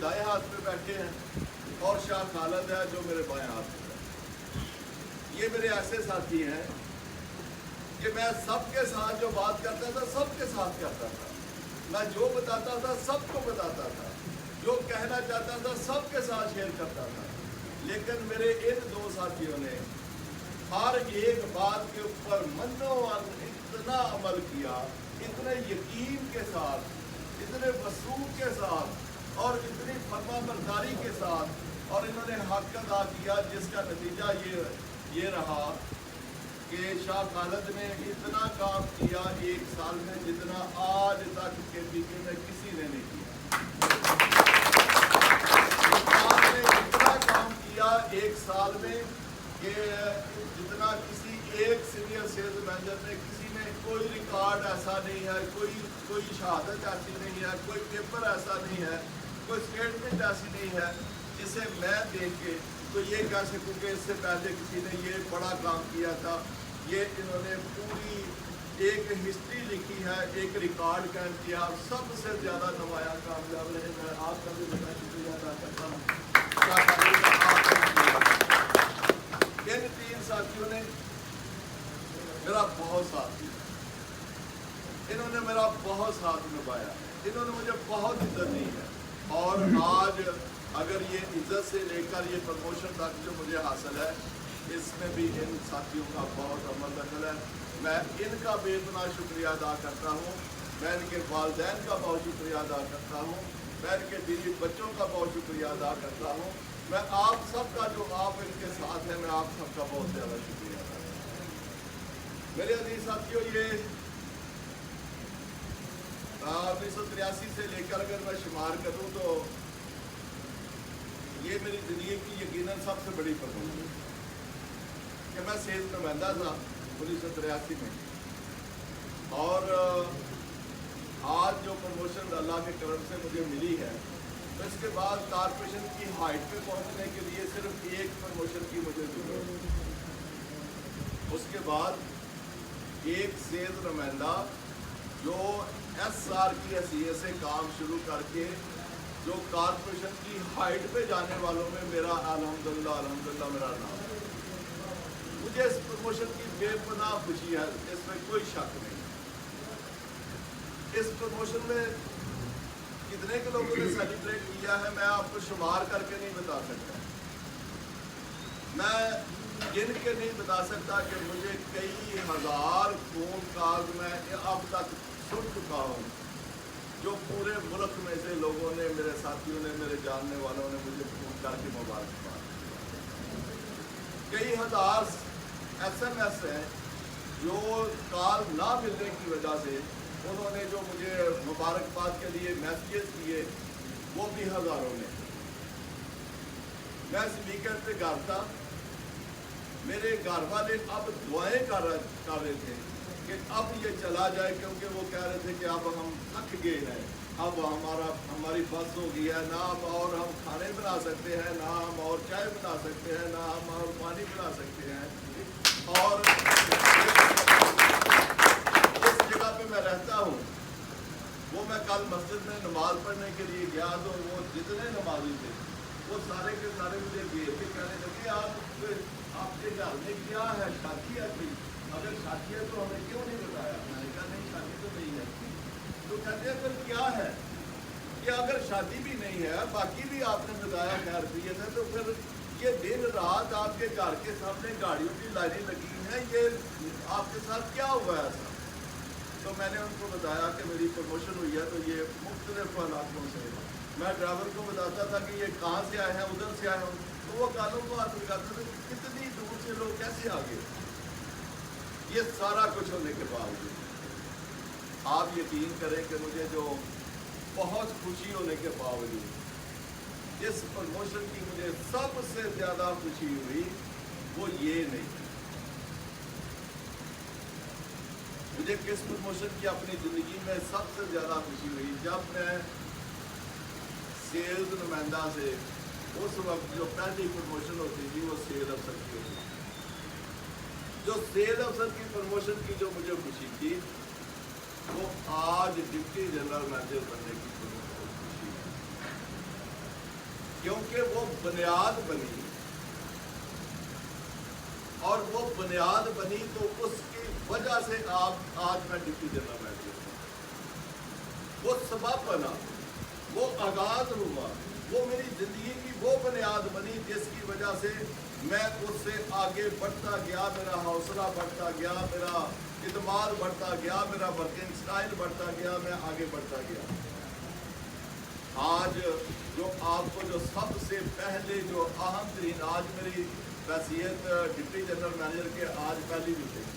दाएं हाथ में बैठे हैं और शाह खालिद है जो मेरे बाएं हाथ में बैठे। ये मेरे ऐसे साथी हैं कि मैं सबके साथ जो बात करता था सबके साथ करता था, मैं जो बताता था सबको बताता था, जो कहना चाहता था सबके साथ शेयर करता था। लेकिन मेरे इन दो साथियों ने हर एक बात के ऊपर मनोवन इतना अमल किया, इतने यकीन के साथ, इतने वसूल के साथ और इतनी फरमाबरदारी के साथ, और इन्होंने हक अदा किया, जिसका नतीजा ये रहा कि शाह खालिद ने इतना काम किया एक साल में जितना आज तक KPK में किसी ने नहीं किया। आपने इतना काम किया एक साल में कि जितना किसी एक सीनियर सेल्स मैनेजर ने, किसी में कोई रिकॉर्ड ऐसा नहीं है, कोई शहादत ऐसी नहीं है, कोई पेपर ऐसा नहीं है, कोई स्टेटमेंट ऐसी नहीं है जिसे मैं देख के तो ये कह सकूँ कि इससे पहले किसी ने ये बड़ा काम किया था। ये इन्होंने पूरी एक हिस्ट्री लिखी है, एक रिकॉर्ड कायम किया, सबसे ज़्यादा नुमाया कामयाब रहे। मैं आपका भी बड़ा शुक्रिया अदा करता हूँ। इन तीन साथियों ने मेरा बहुत साथ दिया, इन्होंने मेरा बहुत साथ निभाया, इन्होंने मुझे बहुत इज्जत दी है। और आज अगर ये इज्जत से लेकर ये प्रमोशन तक जो मुझे हासिल है, इसमें भी इन साथियों का बहुत अमल दखल है। मैं इनका बेपनाह शुक्रिया अदा करता हूँ, मैं इनके वालिदैन का बहुत शुक्रिया अदा करता हूँ, मैं इनके बीवी बच्चों का बहुत शुक्रिया अदा करता हूँ। मैं आप सबका जो आप इनके साथ हैं, मैं आप सबका बहुत ज़्यादा शुक्रिया अदा करता हूँ। मेरे अजीज साथियों, ये 1983 से लेकर अगर मैं शुमार करूँ तो ये मेरी ज़िंदगी की यकीनन सबसे बड़ी प्रमोशन है कि मैं सेल्स नुमाइंदा था 1983 में, और आज जो प्रमोशन अल्लाह के करम से मुझे मिली है, तो इसके बाद कॉर्पोरेशन की हाइट पे पहुंचने के लिए सिर्फ एक प्रमोशन की मुझे जरूरत है। उसके बाद एक सेल्स नुमाइंदा जो SR की हैसियत से काम शुरू करके जो कॉर्पोरेशन की हाइट पे जाने वालों में मेरा अल्हम्दुलिल्लाह मेरा नाम है। मुझे इस प्रमोशन की बेपनाह खुशी है, इसमें कोई शक नहीं। इस प्रमोशन में कितने के लोगों ने सेलिब्रेट किया है मैं आपको शुमार करके नहीं बता सकता, मैं गिन के नहीं बता सकता कि मुझे कई हज़ार फ़ोन कॉल मैं अब तक सुन चुका हूँ, जो पूरे मुल्क में से लोगों ने, मेरे साथियों ने, मेरे जानने वालों ने मुझे फ़ोन करके मुबारकबाद। कई हज़ार SMS हैं जो कॉल ना मिलने की वजह से उन्होंने जो मुझे मुबारकबाद के लिए मैसेजेस किए, वो भी हज़ारों ने। मैं इस वीकेंड पे घर था, मेरे घर वाले अब दुआएं कर रहे थे कि अब ये चला जाए, क्योंकि वो कह रहे थे कि अब हम थक गए हैं, अब हमारी बस हो गई है, ना अब और हम खाने बना सकते हैं, ना हम और चाय बना सकते हैं, ना हम और पानी बना सकते हैं। और जिस जगह पे मैं रहता हूँ, वो मैं कल मस्जिद में नमाज पढ़ने के लिए गया, तो वो जितने नमाजी थे वो सारे के सारे मुझे घेर के कहने लगे, आपके घर में क्या है, शादी है कोई? अगर शादी है तो हमें क्यों नहीं बताया? मैंने कहा नहीं, शादी तो नहीं है। तो कहते हैं फिर क्या है? कि अगर शादी भी नहीं है, बाकी भी आपने बताया खैरियत है, तो फिर ये दिन रात आपके घर के सामने गाड़ियों की लाइनें लगी हैं, ये आपके साथ क्या हुआ है ऐसा? तो मैंने उनको बताया कि मेरी प्रमोशन हुई है, तो ये मुख्तलिफ इलाकों से, मैं ड्राइवर को बताता था कि ये कहाँ से आए हैं, उधर से आए हैं, तो वो कानों को हाथ लगाते थे, कितनी दूर से लोग कैसे आ गए। ये सारा कुछ होने के बावजूद आप यकीन करें कि मुझे जो बहुत खुशी होने के बावजूद इस प्रमोशन की मुझे सबसे ज़्यादा खुशी हुई, वो ये नहीं। मुझे किस प्रमोशन की अपनी ज़िंदगी में सबसे ज़्यादा खुशी हुई, जब मैं सेल्स नुमाइंदा से, उस वक्त जो पहली प्रमोशन होती थी वो सेल अफसर की होती थी, जो सेल अफसर की प्रमोशन की जो मुझे खुशी थी, वो आज डिप्टी जनरल मैनेजर बनने की खुशी है। क्योंकि वो बुनियाद बनी, और वो बुनियाद बनी तो उसकी वजह से आप आज मैं डिप्टी जनरल बैठ गया। वो सबब बना, वो आगाज हुआ, वो मेरी जिंदगी की वो बुनियाद बनी जिसकी वजह से मैं उससे आगे बढ़ता गया, मेरा हौसला बढ़ता गया, मेरा इत्मीनान बढ़ता गया, मेरा वर्किंग स्टाइल बढ़ता गया, मैं आगे बढ़ता गया। आज जो आपको जो सबसे पहले जो अहम तरीन आज मेरी हैसियत डिप्टी जनरल मैनेजर के आज पहली मीटिंग,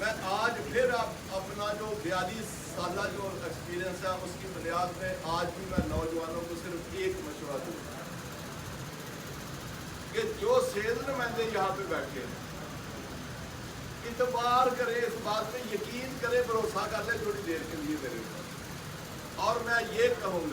मैं आज फिर अपना जो 42 साल जो एक्सपीरियंस है उसकी बुनियाद में आज भी मैं नौजवानों को सिर्फ एक मशवरा दूंगा कि जो सेल नुमाइंदे यहाँ पे बैठे हैं, इतबार करे, इस बात पे यकीन करे, भरोसा कर ले थोड़ी देर के लिए मेरे ऊपर। और मैं ये कहूँगा